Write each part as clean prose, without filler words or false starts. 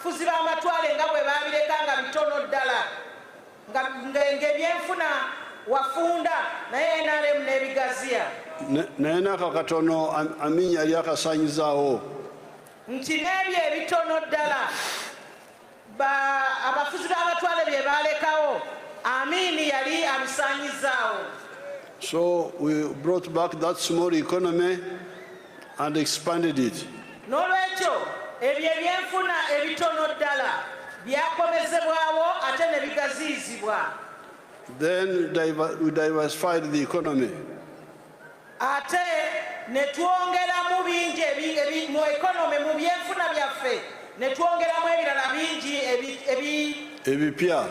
abafuzi b'amatwale nga bwe baabireka nga bitono ddala ng'ebyenfuna wafunda naye NRM n'ebigaziya. Naye n'ako katono Amin yali akasaanyizaawo. Nti n'ebyo ebitono ddala abafuzi b'amatwale bye baalekawo Amin yali abisaanyizaawo. So we brought back that small economy and expanded it. N'olwekyo ebyo ebyenfuna ebitono ddala byakomezebwawo ate ne bigaziizibwa. Then we diversified the economy. Ate ne twongeramu bingi mu economy mu byenfuna byaffe ne twongeramu ebirala bingi ebipya.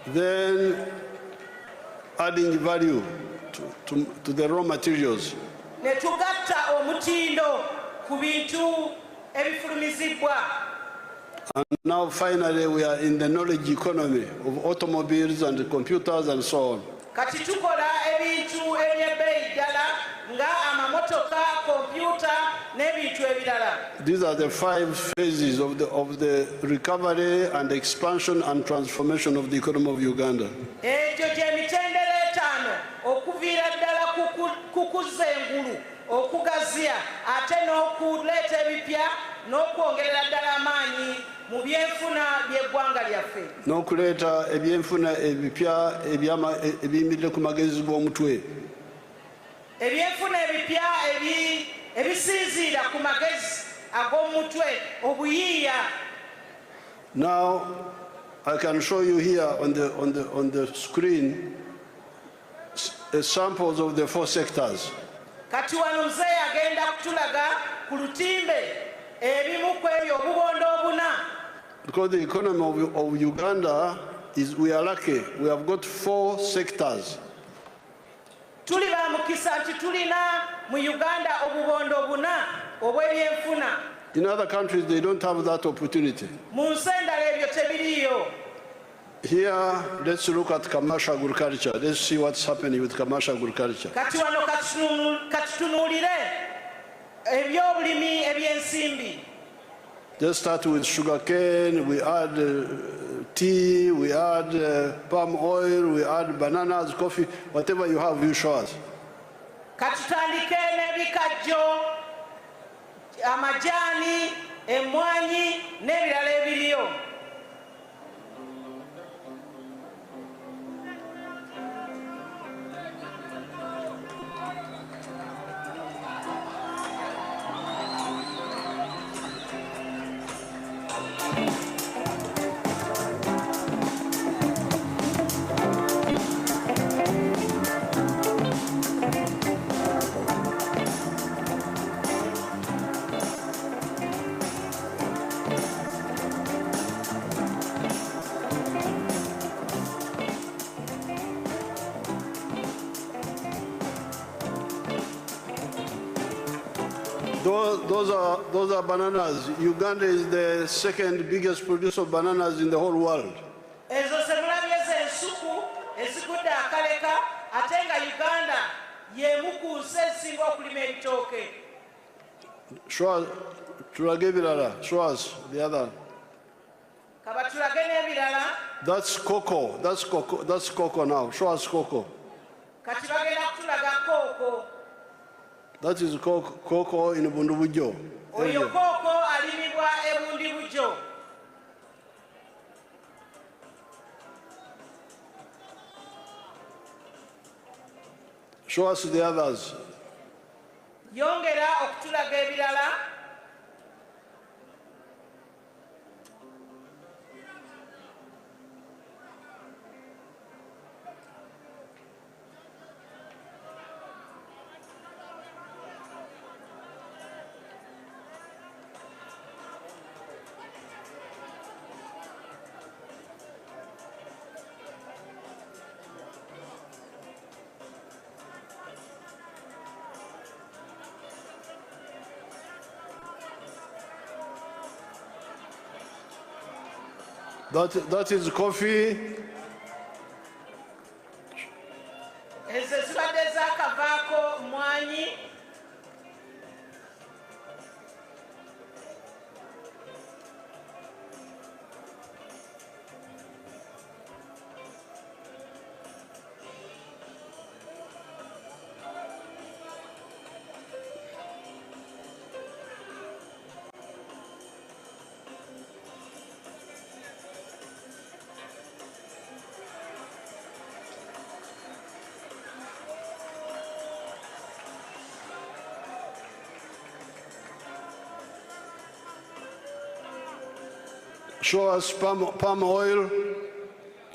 Then adding value to the raw materials. Ne tugatta omutindo ku bintu ebifulumizibwa. And now finally we are in the knowledge economy of automobiles and computers and so on. Kati tukola ebintu eby'ebbeeyi ddala nga amamotoka, kompyuta n'ebintu ebirala. These are the 5 phases of the recovery and expansion and transformation of the economy of Uganda. Egyo gy'emitendera etaano okuviira ddala kukuza engulu, okugaziya ate n'okuleeta ebipya n'okwongerera ddala amaanyi mu byenfuna by'eggwanga lyaffe. N'okuleeta ebyenfuna ebipya ebiyimirira ku magezi g'omutwe. Ebyenfuna ebipya ebisinziira ku magezi ag'omutwe obuyiiya. Now I can show you here on the screen samples of the 4 sectors. Kati wano muzeeyi agenda kutulaga ku lutimbe ebimu ku ebyo obubondo obuna. Because the economy of Uganda we are lucky. We have got 4 sectors. Tuli ba mukisa nti tulina mu Uganda obubondo obuna obw'ebyenfuna. In other countries they don't have that opportunity. Mu nsi endala ebyo tebiriyo. Here, let's look at commercial agriculture. Let's see what's happening with commercial agriculture. Kati wano katunuulire ebyobulimi ebyensimbi. Let's start with sugarcane, we add tea, we add palm oil, we add bananas, coffee, whatever you have, you show us. Katutandike n'ebikajjo, amajani, emmwanyi n'ebirala ebiriyo. Those are bananas. Uganda is the 2nd biggest producer of bananas in the whole world. Ezo semulabye z'ensuku ezigudde akaleka ate nga Uganda y'emu ku nsi ezisinga okulima ebitooke. Tulage ebirala. Show us the other. Kaba tulage n'ebirala. That's cocoa. That's cocoa now. Show us cocoa. Kati bagenda kutulaga kooko. That is cocoa in Bundubujo. Oyo kooko alimibwa eBundibujo. Show us the others. Yongera okutulaga ebirala. That is coffee. Ezo zibadde zaakavaako mmwanyi. Show us palm oil.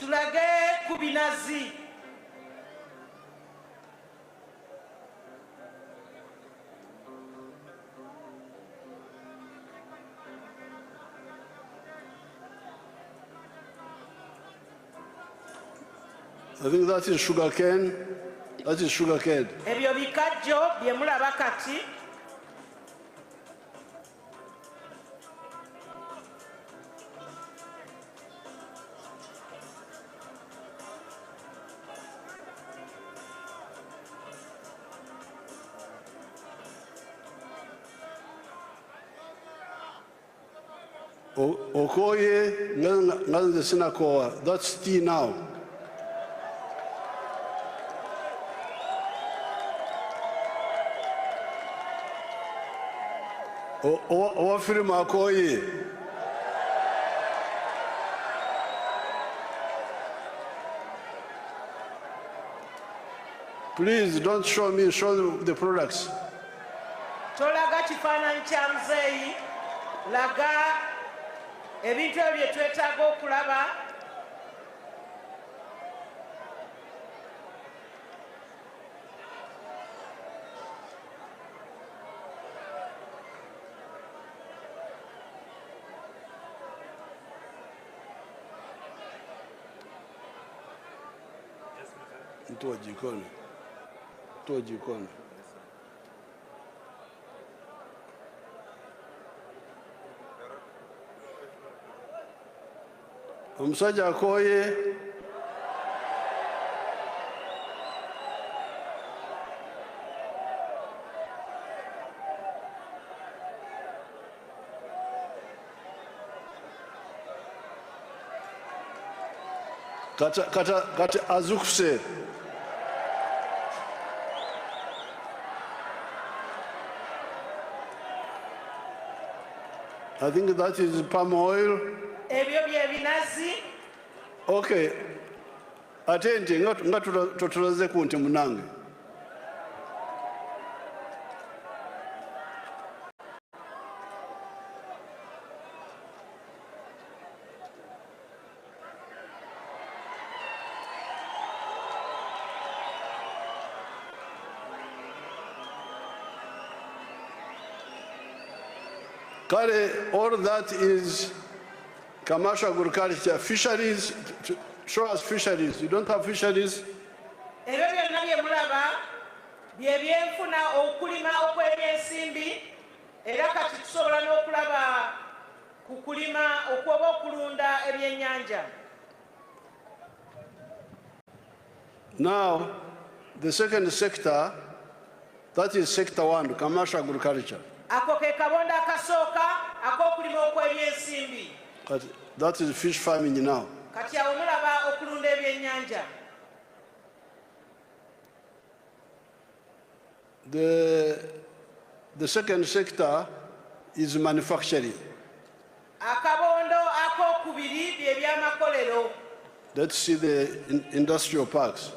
Tulage ku binazi. I think that is sugar cane. That is sugar cane. Ebyo bikajjo bye mulaba kati. Okoye nganze sinakoa. That's tea now. Owafirima akoye. Please don't show me, show the products. Tolaga kifaananyi kya muzeeyi, laga ebintu ebyo bye twetaaga okulaba. Toa jikoni. Toa jikoni. Omusajja akoye. Kata azukuse. I think that is palm oil. Ebyo bye binazi. Okay. Atenti nga tutulaze ku nti munange. Kale, all that is commercial agriculture. Fisheries, show us fisheries. You don't have fisheries? Ebyo byonna bye mulaba bye byenfuna okulima okw'ebyensimbi, era kati tusobola n'okulaba ku kulima okwoba okulunda ebyennyanja. Now, the second sector, that is sector 1, commercial agriculture. Ako ke kabonda akasooka ak'okulima okw'ebyensimbi. That is fish farming now. Kati awo mulaba okulunda ebyennyanja. The second sector is manufacturing. Akabondo ak'okubiri bye by'amakolero. Let's see the industrial parks.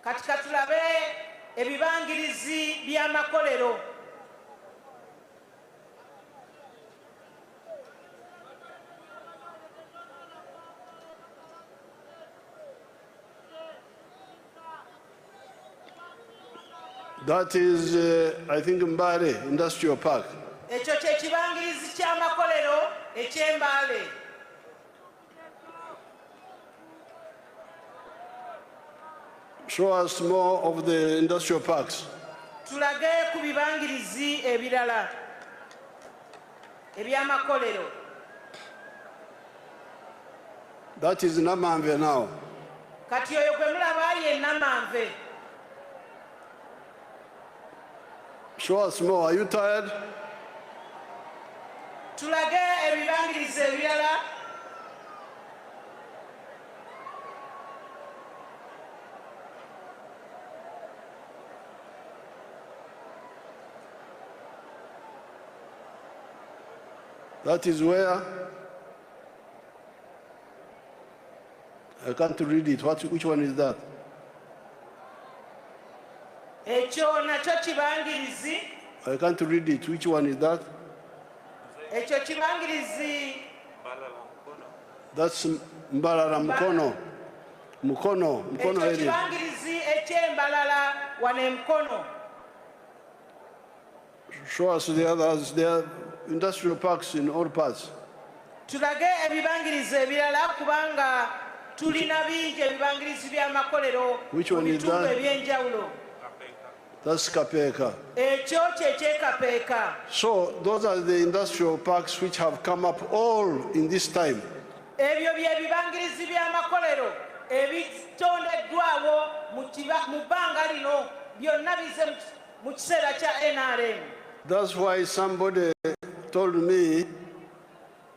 Kati katulabe ebibangirizi by'amakolero. That is, I think, Mbale Industrial Park. Ekyo kye kibangirizi ky'amakolero eky'Embale. Show us more of the industrial parks. Tulage ku bibangirizi ebirala eby'amakolero. That is Namanve now. Kati oyo gwe mulaba ye Namanve. Show us more. Are you tired? Tulage ebibangirizi ebirala. That is where I can't read it. Which one is that? Ekyo nakyo kibangirizi. I can't read it. Which one is that? Ekyo kibangirizi That's Mbalala Mukono. Mukono area. Ekibangirizi eky'Embalala wane Mukono. Show us the others. There are industrial parks in all parts. Tulage ebibangirizi ebirala kubanga tulina bingi ebibangirizi by'amakolero mu bitundu ebyenjawulo. That's Kapeka. Ekyo ky'ekyekapeeka. So those are the industrial parks which have come up all in this time. Ebyo by'ebibangirizi by'amakolero ebitondeddwawo mu bbanga lino byonna bize mu kiseera kya NRA. That's why somebody told me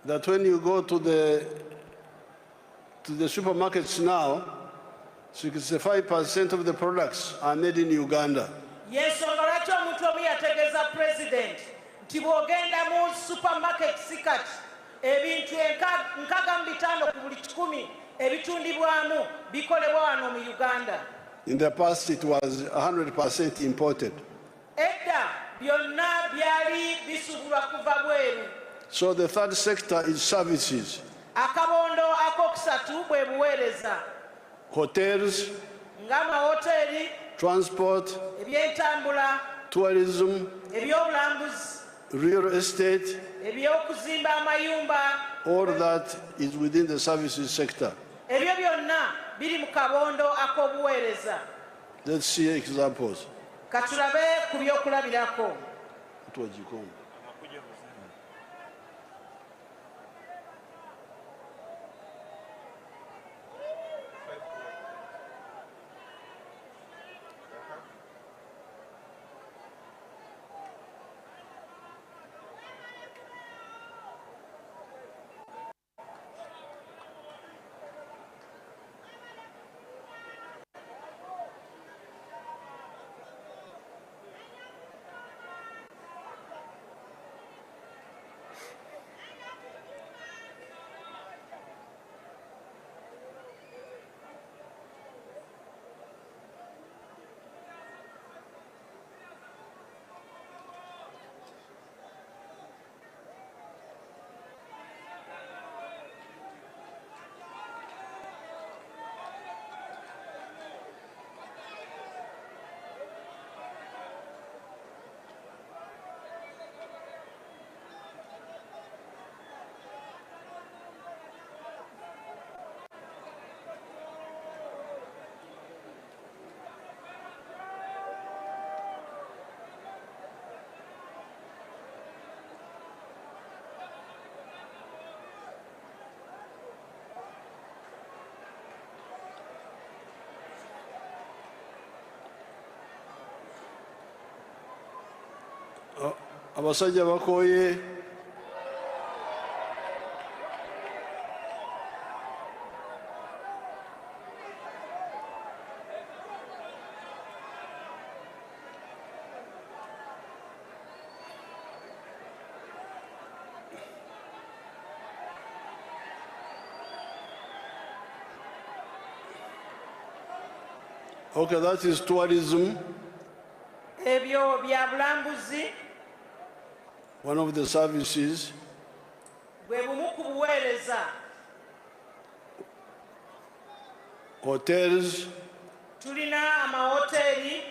that when you go to the supermarkets now, 65% of the products are made in Uganda. Yensonga lwaki omuntu omu yategeeza president nti bw'ogenda mu supermarkets kati ebintu 65 ku buli 100 ebitundibwamu bikolebwa wano mu Uganda. In the past, it was 100% imported. Edda byonna byali bisubulwa kuva bweru. So the third sector is services. Akabondo akokusatu bwe buweereza. Hotels, Ng'amahoteri, transport, ebyentambula, tourism, ebyobulambuzi, real estate, ebyokuzimba amayumba, all that is within the services sector. ebyo byonna biri mu kabondo ak'obuweereza. Let's see examples. Katulabe ku byokulabirako. Abasajja bakoye. Okay, that is tourism. Ebyo bya bulambuzi. One of the services. Bwe bumu ku buweereza. Hotels. Tulina amahoteri.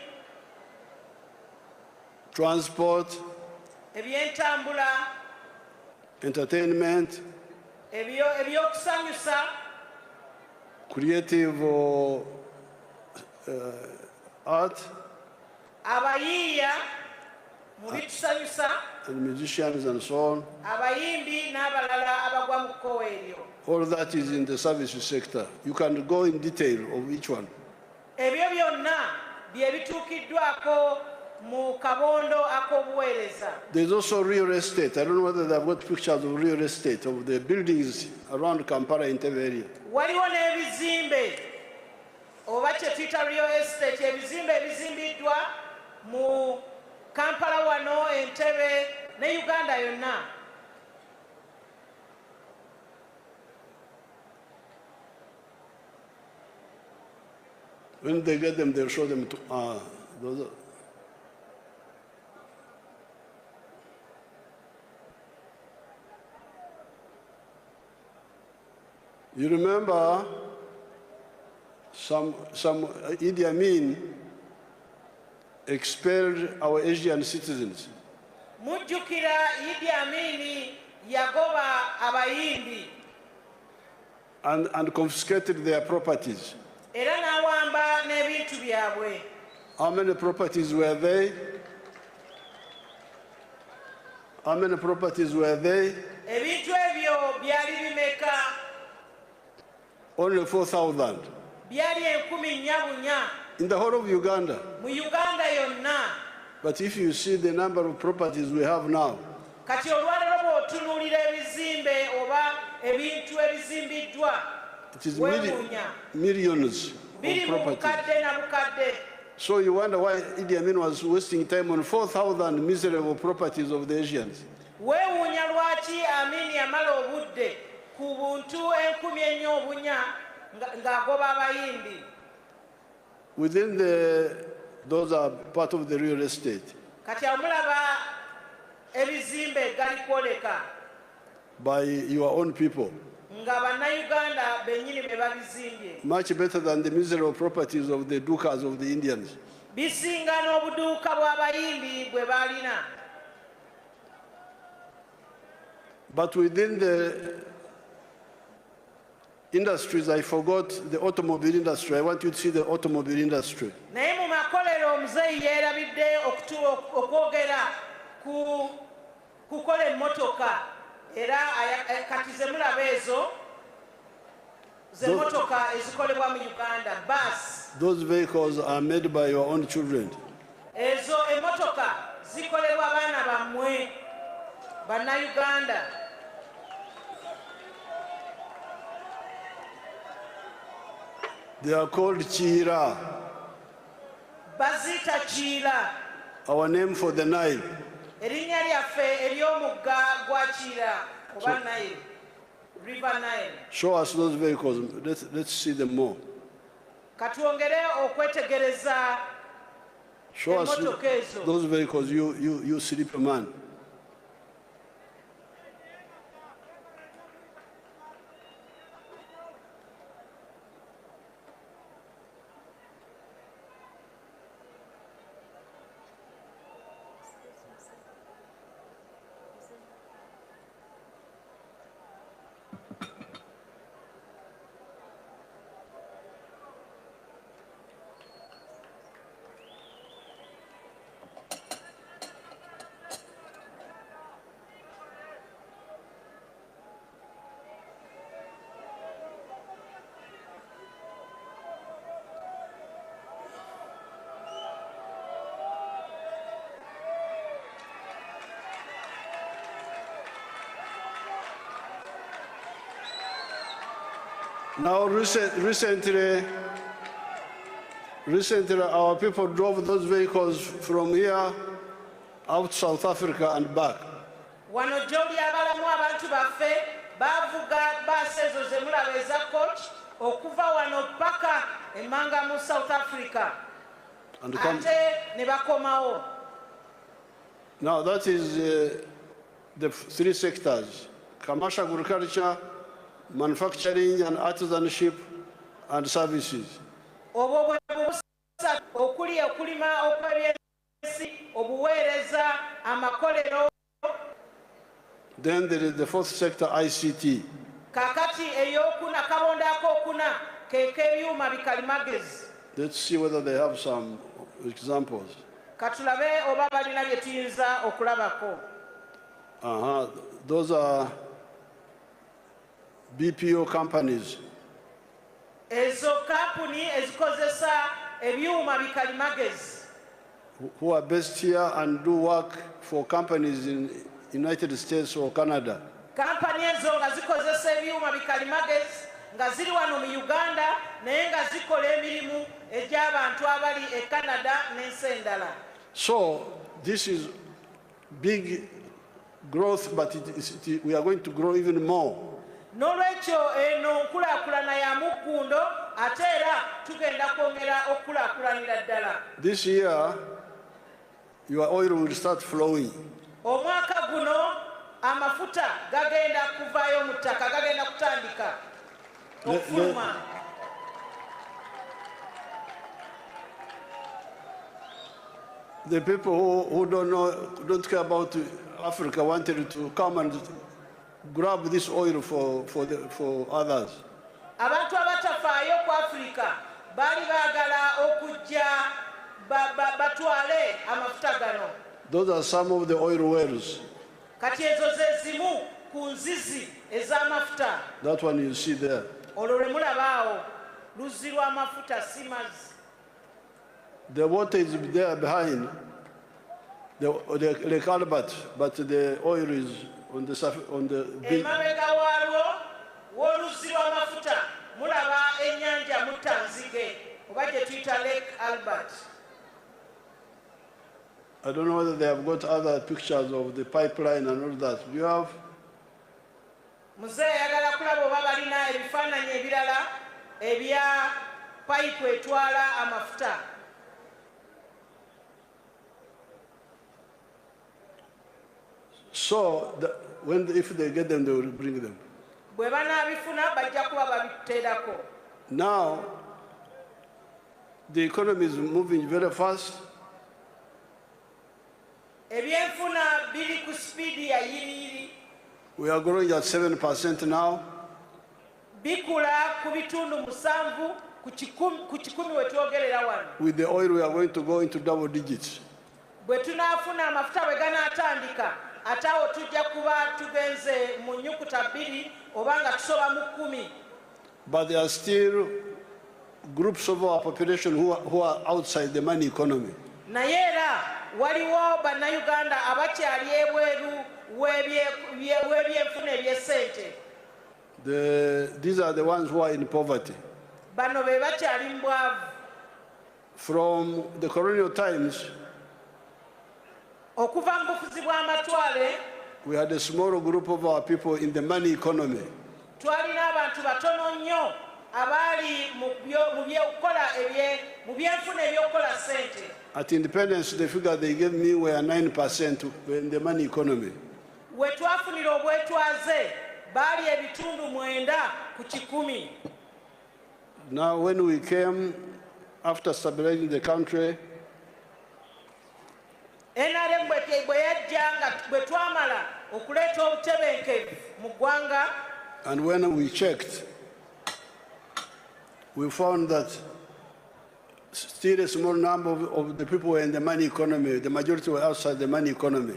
Transport. Ebyentambula. Entertainment. Ebyokusanyusa. Creative art. Abayiiya mu bitusanyusa. And musicians and so on. Abayimbi n'abalala abagwa mu kkowa eryo. All that is in the services sector. You can go in detail of each one. Ebyo byonna bye bituukiddwako mu kabondo ak'obuweereza. There's also real estate. I don't know whether they've got pictures of real estate, of the buildings around Kampala Entebbe area. Waliwo n'ebizimbe oba kye tuyita real estate, ebizimbe ebizimbiddwa mu Kampala wano, Entebbe ne Uganda yonna. When they get them, they'll show them to, those are, You remember some Idi Amin expelled our Asian citizens. Mujjukira Idi Amin yagoba abayimbi And confiscated their properties. era n'awamba n'ebintu byabwe. How many properties were they? How many properties were they? Ebintu ebyo byali bimeka? Only 4,000. Byali 10,000 In the whole of Uganda. mu Uganda yonna. But if you see the number of properties we have now, Kati olwalero bw'otunuulira ebizimbe oba ebintu ebizimbiddwa it is weewuunya. millions of Biri mu properties. bukadde na bukadde. So you wonder why Idi Amin was wasting time on 4,000 miserable properties of the Asians. Weewuunya lwaki Amin yamala obudde ku buntu 10,000 obunya ng'agoba abayimbi. Within those are part of the real estate. Kati amulaba ebizimbe gali kwoleka By your own people. nga bannayuganda bennyini be babizimbye. Much better than the miserable properties of the dukas of the Indians. Bisinga n'obuduuka bw'abayimbi bwe balina. But within the industries, I forgot the automobile industry. I want you to see the automobile industry. Naye mu makolero omuzeeyi yeerabidde okwogera ku kukola emmotoka era kati ze mulaba ezo ze mmotoka ezikolebwa mu Uganda bus. Those vehicles are made by your own children. Ezo emmotoka zikolebwa baana bammwe bannayuganda. They are called Chira, Bazita Chira, our name for the Nile. erinnya lyaffe ery'omugga gwa Chira oba Nile, River Nile. Show us those vehicles. Let's see them more. Katwongere okwetegereza Show us emmotoka ezo. those vehicles, you sleeper man. Now, recently, our people drove those vehicles from here out South Africa and back. Wano gy'oli abalamu abantu baffe bavuga baasi ezo ze mulaba eza coach okuva wano paka emmanga mu South Africa ate ne bakomawo. Now that is the three sectors: commercial agriculture, manufacturing and artisanship, and services. Obwo bwe busatu okuli okulima okw'ebyensi, obuweereza, amakolero. Then there is the fourth sector, ICT. Kakati ey'okuna kabonda ak'okuna ke k'ebyuma bikalimagezi. Let's see whether they have some examples. Katulabe oba balina bye tuyinza okulabako. Those are BPO companies. Ezo kampuni ezikozesa ebyuma bikalimagezi. Who are based here and do work for companies in United States or Canada. Kampani ezo nga zikozesa ebyuma bikalimagezi nga ziri wano mu Uganda naye nga zikola emirimu egy'abantu abali e Canada n'ensi endala. So this is big growth, but we are going to grow even more. N'olwekyo eno nkulaakulana ya muggundo ate era tugenda kwongera okulaakulanira ddala. This year, your oil will start flowing. Omwaka guno amafuta gagenda kuvaayo mu ttaka, gagenda kutandika. okufuluma. The people who don't care about Africa wanted to come and grab this oil for others. Abantu abatafaayo ku Africa bali baagala okujja batwale amafuta gano. Those are some of the oil wells. Kati ezo ze zimu ku nzizi ez'amafuta. That one you see there. Olwo lwe mulabaawo luzzi lw'amafuta si mazzi. The water is there behind the Albert, but the oil is on the big. Emabega waalwo w'oluzzi lw'amafuta mulaba ennyanja Muttanzige oba gye tuyita Lake Albert. I don't know whether they have got other pictures of the pipeline and all that. Do you have? Muzeeyi ayagala kulaba oba balina ebifaananyi ebirala ebya payipu etwala amafuta. So, if they get them, they will bring them. Bwe banaabifuna bajja kuba babiteerako. Now, the economy is moving very fast. Ebyenfuna biri ku sipiidi ya yiriyiri. We are growing at 7% now. Bikula ku bitundu 7 ku kikumi we twogerera wano. With the oil, we are going to go into double digits. Bwe tunaafuna amafuta bwe ganaatandika ate awo tujja kuba tugenze mu nnyukuta 2 oba nga tusoba mu 10. But there are still groups of our population who are outside the money economy. Naye era waliwo bannayuganda abakyali ebweru w'ebyenfuna eby'essente. These are the ones who are in poverty. Bano be bakyali mu bwavu. From the colonial times, okuva mu bufuzi bw'amatwale, we had a small group of our people in the money economy. Twalina abantu batono nnyo abaali mu byenfuna eby'okukola ssente. At independence, the figure they gave me were 9% in the money economy. We twafunira obwetwaze baali ebitundu 9 ku 10. Now, when we came after stabilizing the country, NRA bwe yajja nga bwe twamala okuleeta obutebenkevu mu ggwanga. And when we checked, we found that still a small number of the people were in the money economy. The majority were outside the money economy.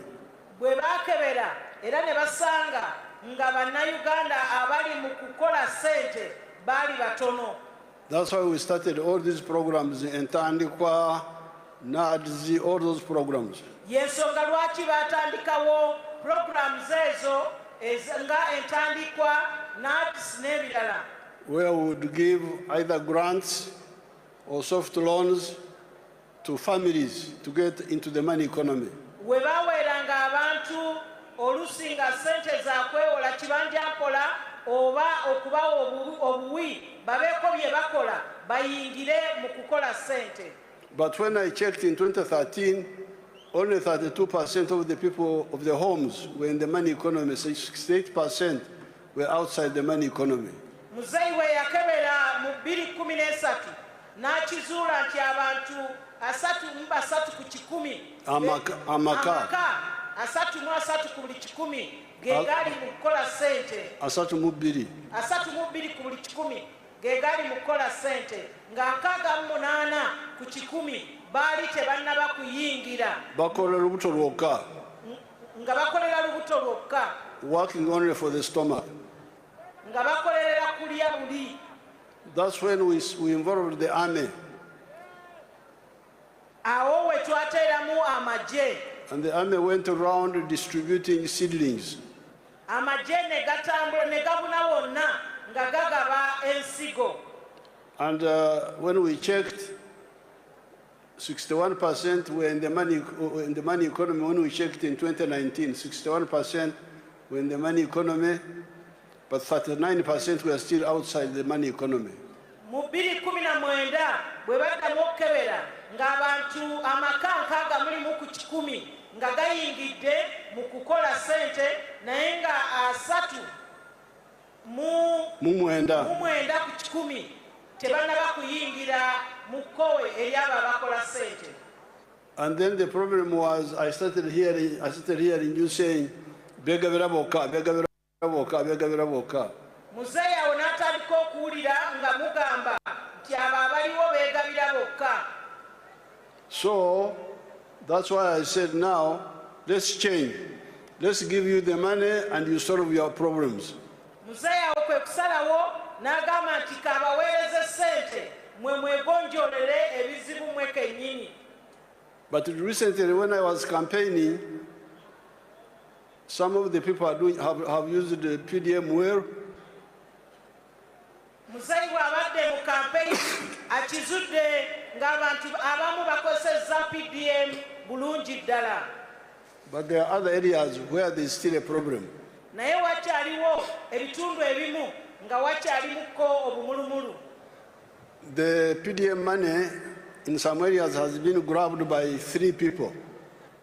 Bwe baakebera era ne basanga nga bannayuganda abali mu kukola ssente baali batono. That's why we started all these programs in Tandikwa, NADZ, all those programs. Yensonga lwaki baatandikawo programs ezo nga entandikwa NADS n'ebirala. Where we would give either grants or soft loans to families to get into the money economy. We baweeranga abantu olusi nga ssente za kwewola kibanja mpola oba okubawa obuwi babeeko bye bakola bayingire mu kukola ssente. But when I checked in 2013, only 32% of the people of the homes were in the money economy, 68% were outside the money economy. Muzeeyi we yakebera mu 2013 n'akizuula nti abantu 33 ku 10 amaka 33 ku buli 10 ge gali mu kukola ssente. 32 ku buli 10 ge gali mu kukola ssente nga 68 ku 10 baali tebannaba kuyingira. Bakola lubuto lwokka. Nga bakolera lubuto lwokka. Working only for the stomach. Nga bakolerera kulya buli. That's when we involved the army. Awo we twateeramu amagye. And the army went around distributing seedlings. Amagye ne gatambula ne gabuna wonna nga gagaba ensigo. And when we checked, 61% were in the money economy. When we checked in 2019, 61% were in the money economy, but 39% were still outside the money economy. Mu 2019 bwe baddamu okukebera ng'abantu amaka 60 ku 10 nga gayingidde mu kukola ssente naye nga 3 mwenda ku kikumi tebannaba kuyingira mu kkowe eri abo abakola ssente. And then the problem was I started hearing you saying begabira bokka begabira bokka begabira bokka. Muzeeyi awo n'atandika okuwulira nga mugamba nti abo abaliwo beegabira bokka. So that's why I said now let's change. Let's give you the money and you solve your problems. Muzeeyi awo kwe kusalawo n'agamba nti kabaweereze ssente mwe mwegonjoolere ebizibu mwe kennyini. But recently when I was campaigning, some of the people have used the PDM well. Muzeeyi bw'abadde mu campaign akizudde ng'abantu abamu bakozesezza PDM bulungi ddala. But there are other areas where there is still a problem. Naye wakyaliwo ebitundu ebimu nga wakyalimuko obumulumulu. The PDM money in some areas has been grabbed by 3 people.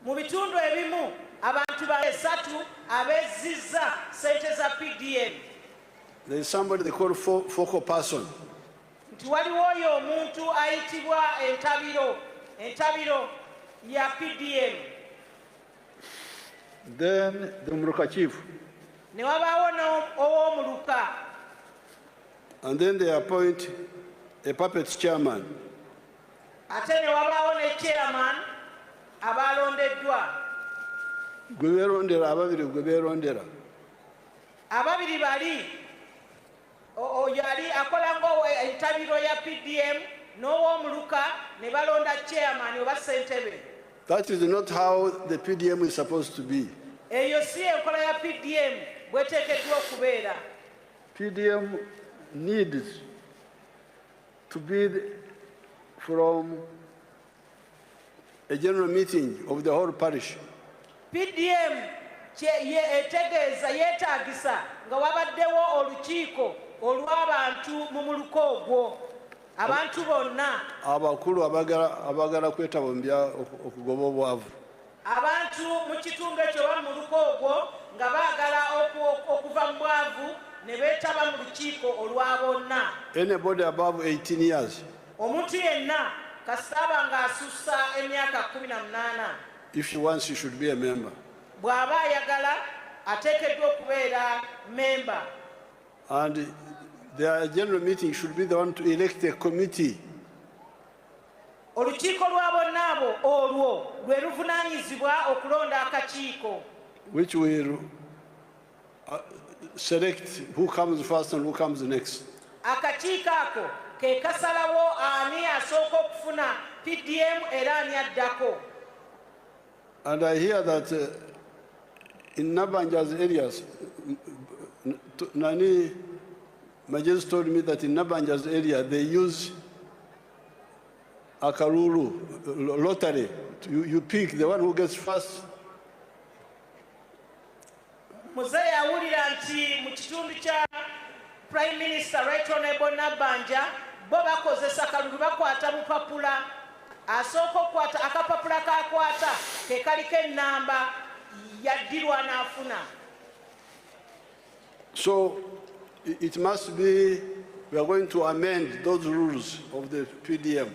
Mu bitundu ebimu abantu basatu abezzizza ssente za PDM. There is somebody they call focal person. Nti waliwo oyo omuntu ayitibwa entabiro ya PDM. Then the Muruka chief. Ne wabaawo ow'omuluka. And then they appoint a puppet chairman. Ate ne wabaawo ne chairman abalondeddwa. Gwe beerondera ababiri gwe beerondera. Ababiri bali oyo ali akola ng'entabiro ya PDM n'ow'omuluka ne balonda chairman oba ssentebe. That is not how the PDM is supposed to be. Eyo si enkola ya PDM bweteekeddwa okubeera. PDM needs to be from a general meeting of the whole parish. PDM etegeeza yeetaagisa nga wabaddewo olukiiko olw'abantu mu muluka ogwo. Abantu bonna abakulu abagala kwetaba mu bya okugoba obwavu. Abantu mu kitundu ekyo oba mu muluka ogwo nga baagala okuva mu bwavu ne beetaba mu lukiiko olwa bonna. Anybody above 18 years. Omuntu yenna kasitaba ng'asussa emyaka 18. If she wants, she should be a member. Bw'aba ayagala ateekeddwa okubeera member. And their general meeting should be the one to elect a committee. Olukiiko lwa bonna abo olwo lwe luvunaanyizibwa okulonda akakiiko. Which will select who comes first and who comes next. Akakiiko ako ke kasalawo ani asooka okufuna PDM era ani addako. And I hear that in Nabanja's areas, Nani Majes told me that in Nabanja's area they use Akaruru lottery. You pick the one who gets first. Muzeeyi awulira nti mu kitundu kya Prime Minister Right Honorable Nabanja bo bakozesa kalulu bakwata bupapula. Asooka okukwata akapapula kakwata ke kaliko ennamba yaddirwa n'afuna. So it must be, we are going to amend those rules of the PDM.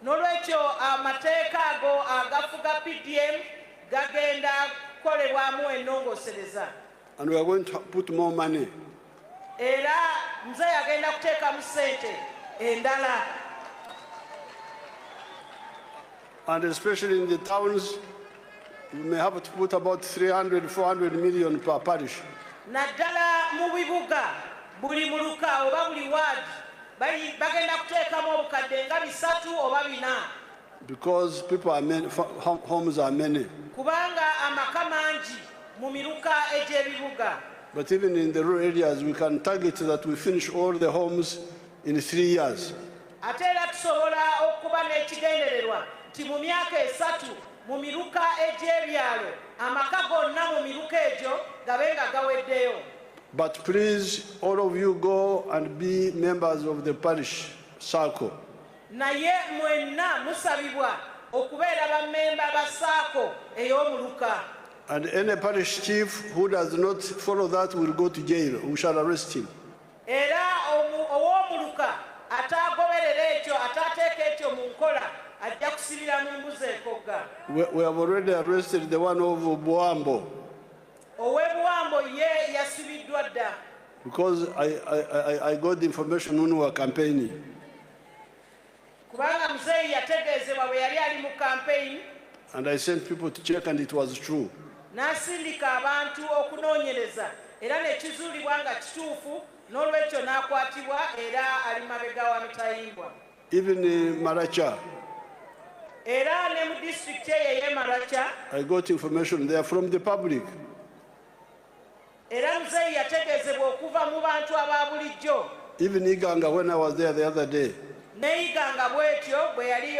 N'olwekyo amateeka ago agafuga PDM gagenda kukolebwamu ennongoosereza. And we are going to put more money. Era muzeeyi agenda kuteekamu ssente endala. And especially in the towns, we may have to put about 300, 400 million per parish. Naddala mu bibuga buli muluka oba buli waadi bagenda kuteekamu obukadde nga 3 oba 4. Because people are many, homes are many. Kubanga amaka mangi mu miruka egy'ebibuga. But even in the rural areas, we can target that we finish all the homes in 3 years. Ate era tusobola okuba n'ekigendererwa nti mu myaka 3 mu miruka egy'ebyalo amaka gonna mu miruka egyo gabenga gaweddeyo. But please, all of you go and be members of the parish circle. Naye mwenna musabibwa okubeera bammemba ba saako ey'omuluka. And any parish chief who does not follow that will go to jail. We shall arrest him. era ow'omuluka ataagoberera ekyo ataateeka ekyo mu nkola ajja kusibira mu mbuzi ekogga. We have already arrested the one of Boambo. Ow'ebuwambo ye yasibiddwa dda. Because I got the information when we were campaigning. Kubanga muzeeyi yategeezebwa bwe yali ali mu campaign. And I sent people to check and it was true. N'asindika abantu okunoonyereza era ne kizuulibwa nga kituufu n'olwekyo n'akwatibwa era ali mabega wa mitayimbwa. Even in Maracha, Era ne mu disitulikiti eyo ey'e Maracha, I got information there from the public. era muzeeyi yategeezebwa okuva mu bantu aba bulijjo. Even Uganda, when I was there the other day, Neyiganga bw'etyo bwe yali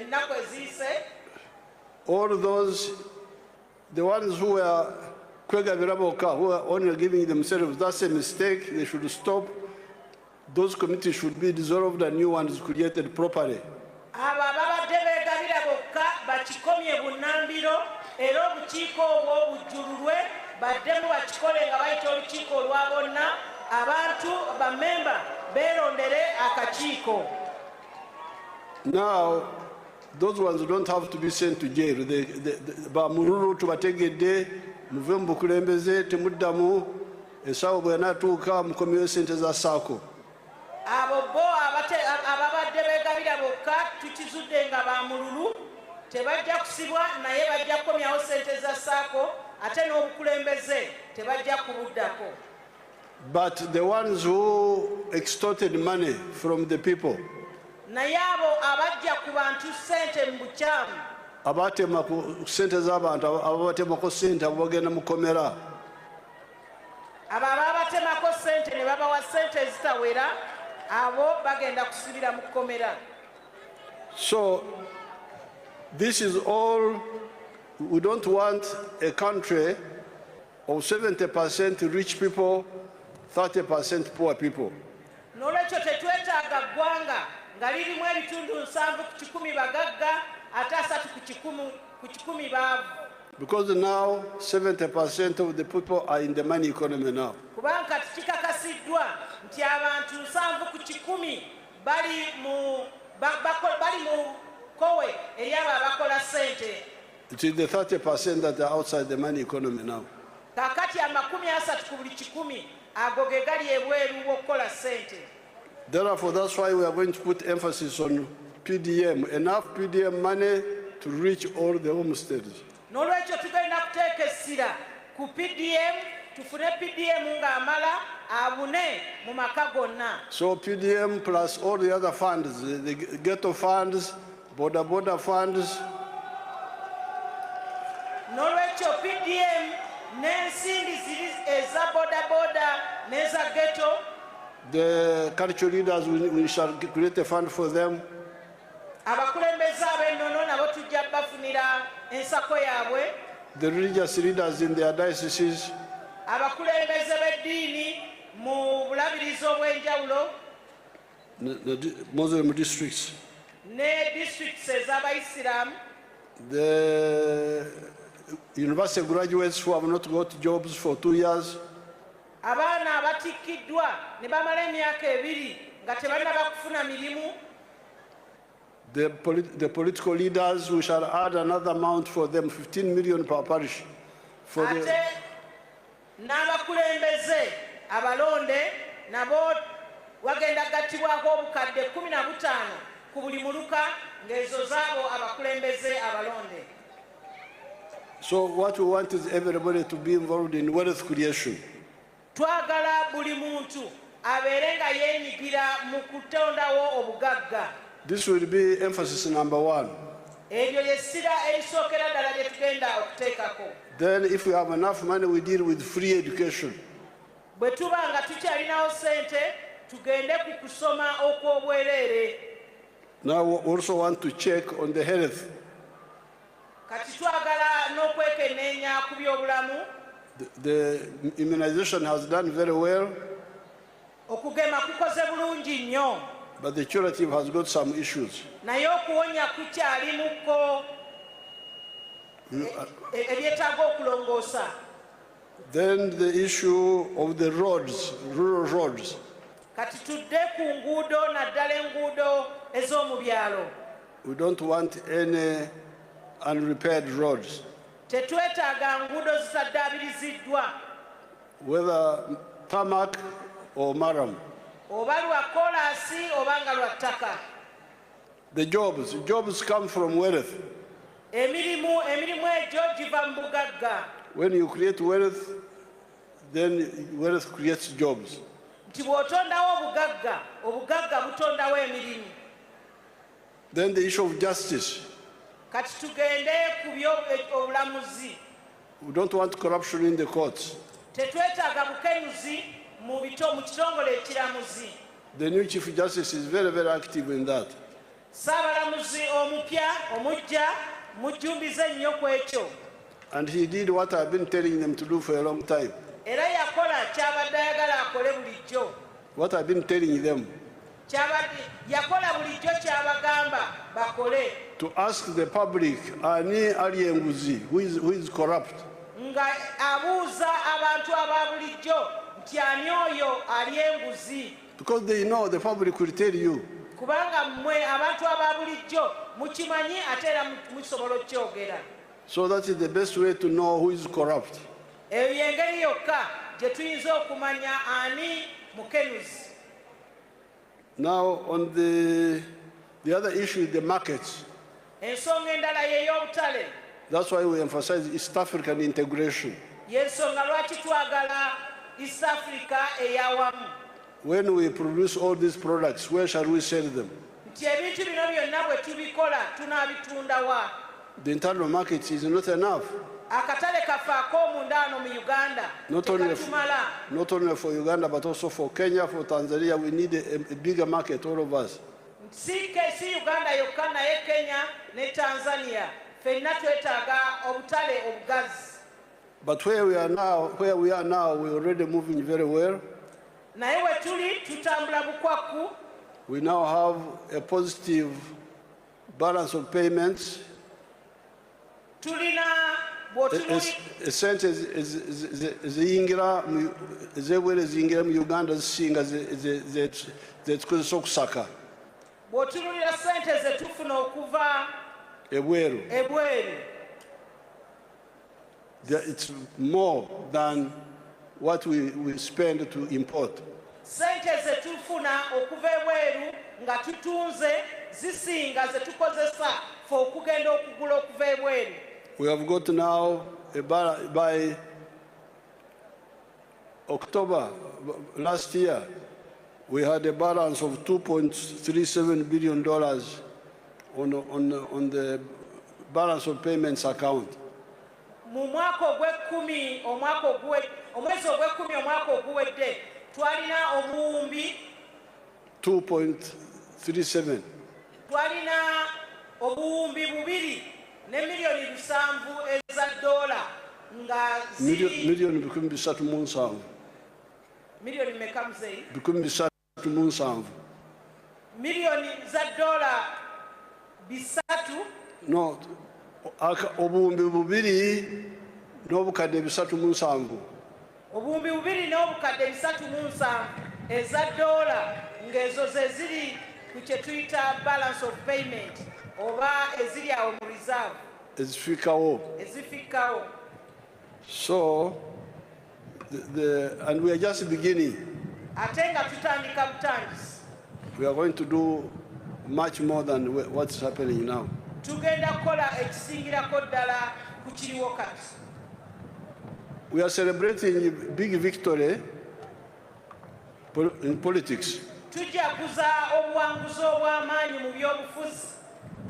ennaku eziyise. all those, the ones who were Kwega Viraboka, who are only giving themselves, that's a mistake, they should stop. Those committees should be dissolved and new ones created properly. Abo ababadde beegabira bokka bakikomye bunnambiro era obukiiko obwo bujjululwe baddemu bakikole nga bayita olukiiko olwa bonna abantu bammemba beerondere akakiiko. Now, those ones don't have to be sent to jail. Bamululu tubategedde muve mu bukulembeze temuddamu essaawa bw'enaatuuka mukomyewo sente za saako. Abo bo ababadde beegabira bokka tukizudde nga bamululu tebajja kusibwa naye bajja kukomyawo sente za saako ate n'obukulembeze tebajja kubuddako. But the ones who extorted money from the people, Naye abo abajja ku bantu ssente mu bukyamu, abatema ku sente z'abantu, ababatemako sente abo bagenda mu kkomera, abo ababatemako ssente ne babawa ssente ezitawera, abo bagenda kusibira mu kkomera. So this is all. We don't want a country of 70% rich people, 30% poor people. N'olwekyo tetwetaaga ggwanga nga lirimu ebitundu 7% bagagga ate 3% baavu. Because now 70% of the people are in the money economy now. Kubanga kati kikakasiddwa nti abantu 7% bali mu kowe eri abo abakola ssente. It is the 30% that are outside the money economy now. Kakati 30% ago ge gali ebweru w'okukola ssente. Therefore, that's why we are going to put emphasis on PDM, enough PDM money to reach all the homesteads. N'olwekyo tugenda kuteeka essira ku PDM, tufune PDM ng'amala abune mu maka gonna. So PDM plus all the other funds, the ghetto funds, border funds. N'olwekyo PDM n'ensimbi ziri eza boda n'eza ghetto. The cultural leaders, we shall create a fund for them. Abakulembeze ab'ennono nabo tujja bafunira ensako yaabwe. The religious leaders in their dioceses. Abakulembeze b'eddiini mu bulabirizi obw'enjawulo. The Muslim districts. Ne districts ez'Abayisiraamu. The university graduates who have not got jobs for 2 years. Abaana abatikkiddwa ne bamala emyaka 2 nga tebannaba kufuna mirimu. The political leaders, we shall add another amount for them, 15 million per parish. Ate n'abakulembeze abalonde nabo wagenda gattibwako obukadde 15 ku buli muluka ng'ezo zaabo abakulembeze abalonde. So what we want is everybody to be involved in wealth creation. Twagala buli muntu abeere nga yeenyigira mu kutondawo obugagga. This will be emphasis number 1. Eryo ly'essira erisookera ddala lye tugenda okuteekako. Then if we have enough money, we deal with free education. Bwe tuba nga tukyalinawo ssente tugende ku kusoma okw'obwereere. Now we also want to check on the health. Kati twagala n'okwekenneenya ku by'obulamu. The immunization has done very well. Okugema kukoze bulungi nnyo. But the curative has got some issues. Naye okuwonya kukyalimuko ebyetaaga okulongoosa. Then the issue of the roads, rural roads. kati tudde ku nguudo naddala enguudo ez'omu byalo. We don't want any unrepaired roads, Tetwetaaga nguudo zitaddaabiriziddwa, whether tarmac or maram. oba lwa koolaasi oba nga lwa ttaka. The jobs come from wealth. Emirimu egyo giva mu bugagga. When you create wealth, then wealth creates jobs. Nti bw'otondawo obugagga, obugagga butondawo emirimu. Then the issue of justice. Kati tugende ku by'obulamuzi. We don't want corruption in the courts. Tetwetaaga bukenyuzi mu kitongole ekiramuzi. The new Chief Justice is very, very active in that. Saabalamuzi omupya omujja mujjumbize nnyo ku ekyo. And he did what I've been telling them to do for a long time. Era yakola ky'abadde ayagala akole bulijjo. What I've been telling them. Yakola bulijjo ky'abagamba bakole. To ask the public, ani ali enguzi, who is corrupt? Nga abuuza abantu aba bulijjo nti ani oyo ali enguzi. Because they know, the public will tell you. Kubanga mmwe abantu aba bulijjo mukimanyi ate era musobola okyogera. So that is the best way to know who is corrupt. Eyo y'engeri yokka gye tuyinza okumanya ani mukenuzi. Now on the other issue, the markets. Ensonga endala y'ey'obutale. That's why we emphasize East African integration. Y'ensonga lwaki twagala East Africa eyawamu. When we produce all these products, where shall we sell them? Nti ebintu bino byonna bwe tubikola tunaabitunda wa? The internal market is not enough. Akatale kaffe ak'omunda ano mu Uganda tekatumala. Not only for Uganda, but also for Kenya, for Tanzania. We need a bigger market, all of us. Si Uganda yokka naye Kenya ne Tanzania ffenna twetaaga obutale obugazi. But where we are now, we're already moving very well. Naye we tuli tutambula bukwaku. We now have a positive balance of payments. Tulina esente eziyingira mu Uganda zisinga zetukozesa okusaka. Bw'otunulira sente ze tufuna okuva ebweru. It's more than what we spend to import. Sente ze tufuna okuva ebweru nga tutunze zisinga ze tukozesa fe okugenda okugula okuva ebweru. We have got now, by October last year, we had a balance of $2.37 billion on the balance of payments account. Mu mwaka ogw'ekkumi omwezi ogw'ekkumi omwaka oguwedde twalina obuwumbi 2.37. Twalina obuwumbi 2 ne miliyoni 7 eza dola nga miliyoni 307. Miliyoni meka mzee? 307. Miliyoni za dola 3. No, obuwumbi 2 n'obukadde 307. Obuwumbi 2 n'obukadde 307 eza dola ng'ezo ze ziri ku kye tuyita balance of payment oba eziri awo mu reserve. Ezifikawo. So, and we are just beginning. Ate nga tutandika butandisi. We are going to do much more than what's happening now. Tugenda kukola ekisingirako ddala ku kiriwo kati. We are celebrating a big victory in politics. Tujaguza obuwanguzi obw'amaanyi mu byobufuzi.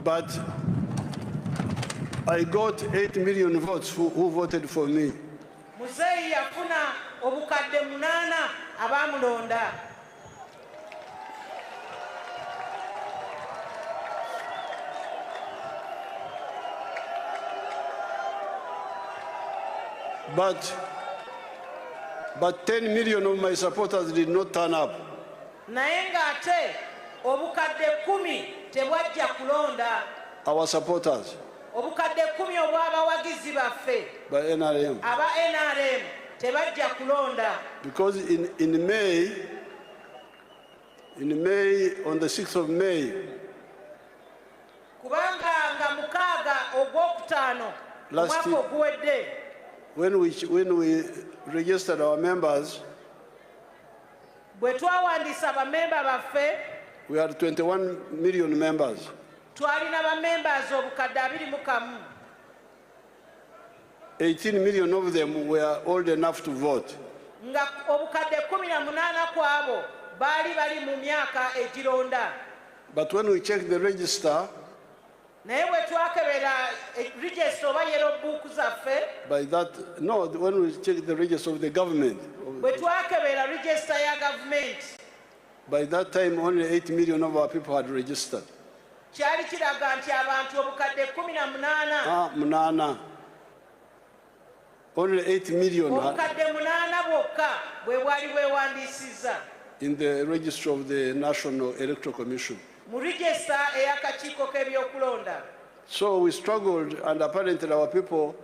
But I got 8 million votes who voted for me. Muzeeyi yafuna obukadde 8 abaamulonda. But 10 million of my supporters did not turn up. Naye ng'ate obukadde 10 tebwajja kulonda. Our supporters. Obukadde 10 obw'abawagizi baffe. By NRM. Aba NRM tebajja kulonda. Because in May, In May, on the 6th of May, kubanga nga mukaaga ogwokutaano Last omwaka oguwedde when we registered our members, bwe twawandiisa bamemba baffe we had 21 million members. twalina bamembers obukadde 21. 18 million of them were old enough to vote. nga obukadde 18 ku abo baali bali mu myaka egironda. But when we checked the register, naye bwe twakebera register oba yellow book zaffe, when we checked the register of the government, bwe twakebera register ya gavumenti, by that time only 8 million of our people had registered. kyali kiraga nti abantu obukadde 18 Munana. Only 8 million obukadde 8 bwokka bwe bwali bwewandiisizza in the register of the National Electoral Commission. mu register ey'akakiiko k'ebyokulonda. So we struggled, and apparently our people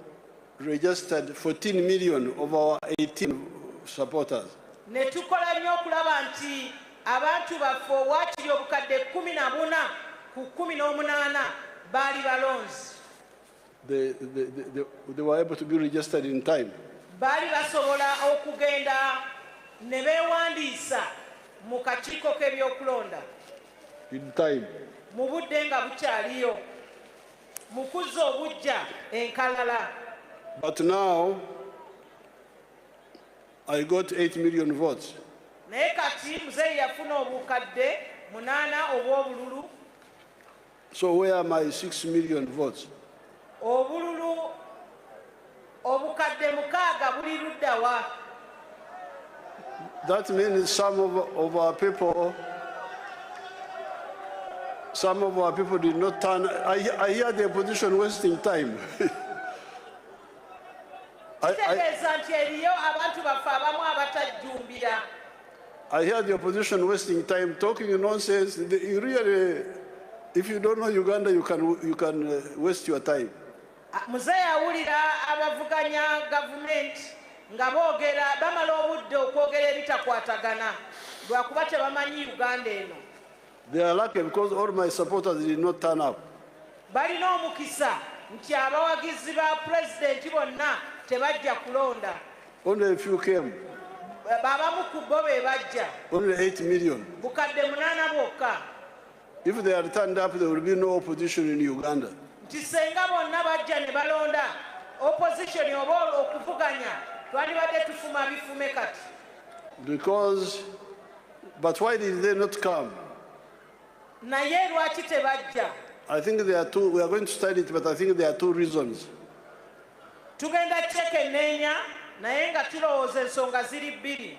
registered 14 million of our 18 supporters. ne tukola nnyo okulaba nti abantu baffe owaakiri obukadde 14 ku 18 baali balonzi. They were able to be registered in time. baali basobola okugenda ne beewandiisa mu kakiiko k'ebyokulonda In time. mu budde nga bukyaliyo mu kuzza obujja enkalala. But now, I got 8 million votes. naye kati muzeeyi yafuna obukadde 8 obw'obululu. So where are my 6 million votes? obululu obukadde 6 buli ludda wa? That means some of our people did not turn. I hear the opposition wasting time. kitegeeza nti eriyo abantu baffe abamu abatajjumbira. I hear the opposition wasting time talking nonsense. You really, if you don't know Uganda, you can waste your time. muzeeyi awulira abavuganya gavumenti nga boogera bamala obudde okwogera ebitakwatagana lwakuba tebamanyi Uganda eno. They are lucky because all my supporters did not turn up. balina omukisa nti abawagizi ba pulezidenti bonna tebajja kulonda. Only a few came. abamu ku bo be bajja. Only 8 million. bukadde 8 bwokka. If they had turned up, there would be no opposition in Uganda. nti senga bonna bajja ne balonda opposition oba okuvuganya twalibadde tufuma bifume kati. But why did they not come? naye lwaki tebajja? I think there are two. We are going to study it, but I think there are two reasons. tugenda kyekenneenya naye nga tulowooza ensonga ziri 2.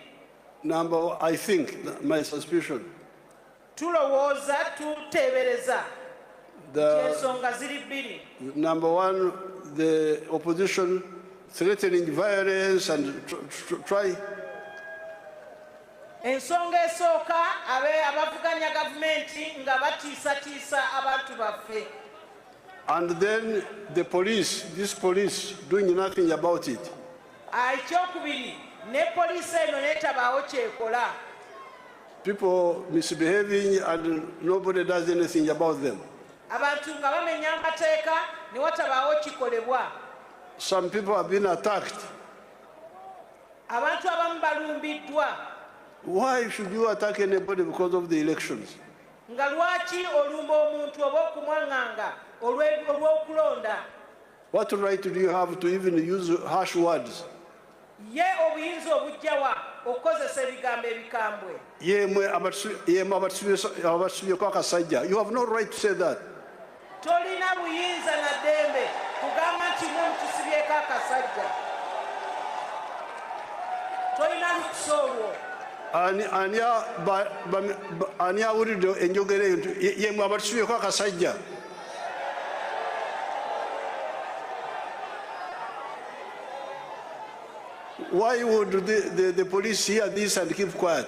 Number, I think, my suspicion, tulowooza tuteebereza ensonga ziri 2. number one, the opposition threatening violence and try. ensonga esooka abavuganya gavumenti nga batiisatiisa abantu baffe. And then the police, this police, doing nothing about it. ekyokubiri ne poliisi eno neetabaawo kyekola. People misbehaving and nobody does anything about them. abantu nga bamenya amateeka ne watabaawo kikolebwa. Some people have been attacked. abantu abamu balumbiddwa. Why should you attack anybody because of the elections? nga lwaki olumba omuntu oba okumwaŋŋanga olw'okulonda? What right do you have to even use harsh words? ye obuyinza obujjawa okukozesa ebigambo ebikambwe? Yemwe abasubyeko akasajja. You have no right to say that. tolina buyinza na ddembe kugamba nti mwe mutusibyeko akasajja. tolina lukusa olwo. Ani awulidde enjogera eyo nti yemwe abatusibyeko akasajja? Why would the police hear this and keep quiet?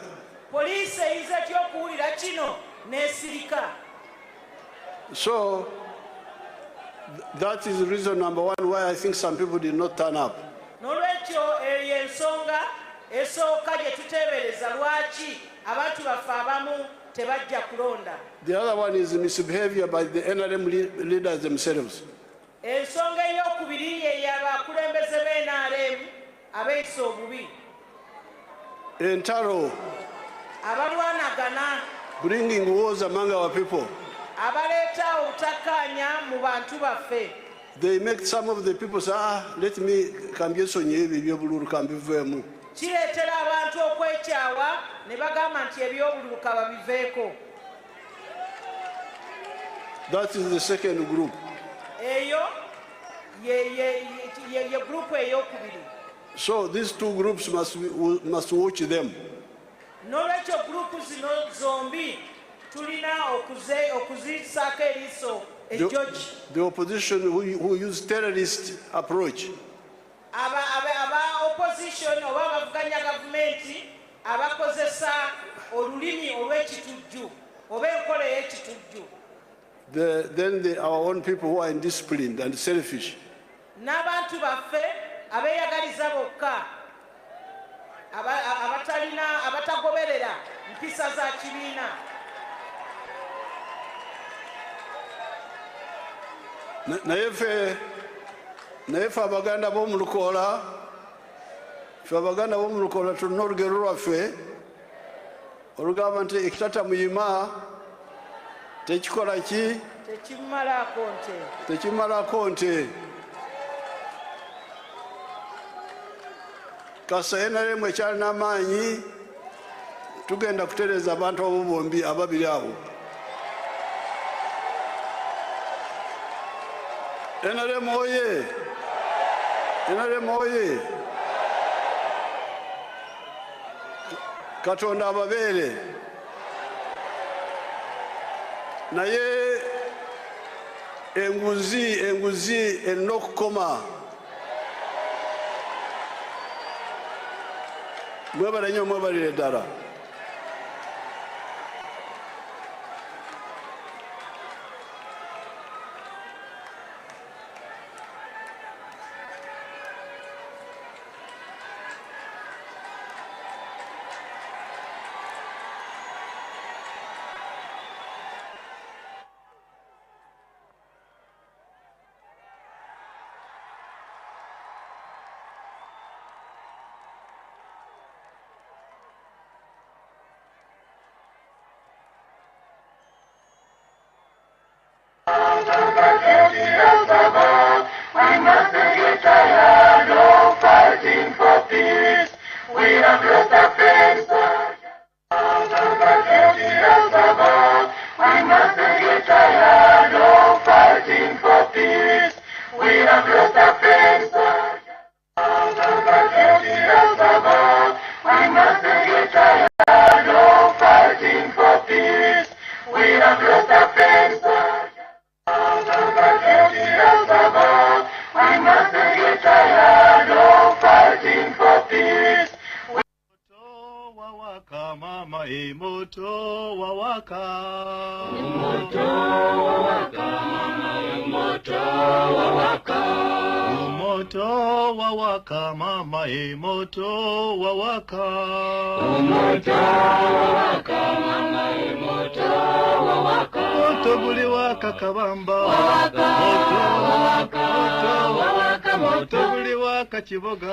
poliisi eyinza kyokuwulira kino n'esirika. So that is the reason number one why I think some people did not turn up. n'olwekyo eyo y'ensonga esooka gye tuteebereza lwaki abantu baffe abamu tebajja kulonda. The other one is misbehavior by the NRM leaders themselves. Ensonga ey'okubiri ye y'abakulembeze b'NRM abeeyisa obubi. Entaro, abalwanagana, bringing wars among our people. abaleeta obutakkaanya mu bantu baffe. They make some of the people say, let me kambyesonye ebyo ebyobululu kambiveemu. Kireetera abantu okwekyawa ne bagamba nti ebyobululuka babiveeko. That is the second group. Eyo ye gurupu ey'okubiri. So these two groups must watch them. N'olwekyo gurupu zino zombi tulina okuzisaako eriiso ejjogi. The opposition who use terrorist approach. Aba opposition oba abavuganya gavumenti abakozesa olulimi olw'ekitujju oba enkola ey'ekitujju. Then our own people who are indisciplined and selfish. N'abantu baffe abeeyagaliza bokka abatagoberera mpisa za kibiina. naye ffe abaganda b'omu lukoola tulina olugero lwaffe olugamba nti ekitata muyima tekikola ki tekimalako nte. Kasa NRM ekyalina amaanyi tugenda kutereeza abantu abo bombi ababiri abo. NRM oye! NRM oye! Katonda ababeere. Naye enguzi erina okukoma. Mwebale nnyo mwebalire ddala. Kiboga